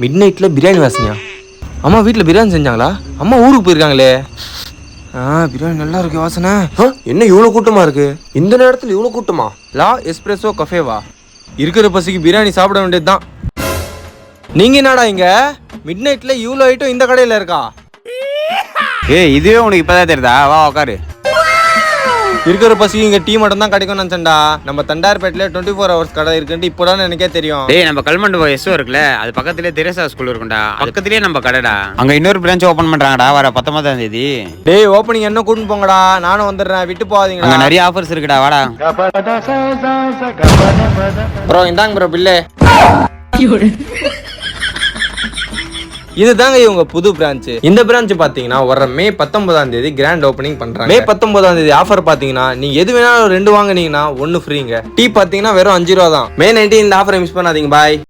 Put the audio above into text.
Mid நைட்டில் பிரியாணி வாசனையா? அம்மா வீட்டில் பிரியாணி செஞ்சாங்களா? அம்மா ஊருக்கு போயிருக்காங்களே. பிரியாணி நல்லா இருக்கு வாசனை. என்ன இவ்வளோ கூட்டமாக இருக்கு இந்த நேரத்தில்? இவ்வளோ கூட்டமா? லா எஸ்பிரஸோ கஃபேவா? இருக்கிற பசிக்கு பிரியாணி சாப்பிட வேண்டியது தான். நீங்கள் என்னடா இங்கே மிட் நைட்டில் இவ்வளோ ஐட்டம் இந்த கடையில் இருக்கா? இதுவே உனக்கு இப்பதான் தெரியுதா? வா உட்காரு. இருக்கிற பசிக்கு இங்கே டீ மட்டும் தான் கிடைக்கும் நினச்சேன்டா. நம்ம தண்டார்பேட்டில் 24 hours கடை இருக்குன்ட்டு இப்போதான் எனக்கே தெரியும். நம்ம கல்மண்டபம் எஸ்ஓ இருக்குல்ல, அது பக்கத்துலேயே தெரேசா ஸ்கூல் இருக்கும்டா, பக்கத்துலேயே நம்ம கடைடா. அங்கே இன்னொரு பிரான்ச் ஓப்பன் பண்ணுறாங்கடா வர 19ஆம் தேதி. ஓப்பனிங் என்ன கூட்டின்னு போங்கடா, நானும் வந்துடுறேன், விட்டு போகாதீங்க. அங்கே நிறைய ஆஃபர்ஸ் இருக்குடா, வாடா. ப்ரோ இந்தாங்க ப்ரோ பில்லு. இதுதாங்க இவங்க புது பிரான்ச். இந்த பிரான்ச் பாத்தீங்கன்னா வர மே 19ஆம் தேதி கிராண்ட் ஓப்பனிங் பண்றாங்க. மே 19ஆம் தேதி ஆஃபர் பாத்தீங்கன்னா நீங்க எது வேணாலும் 2 வாங்குனீங்கன்னா 1 ஃப்ரீங்க. டீ பாத்தீங்கன்னா வெறும் 5 ரூபா தான். மே 19 இந்த ஆஃபரை மிஸ் பண்ணாதீங்க. பாய்.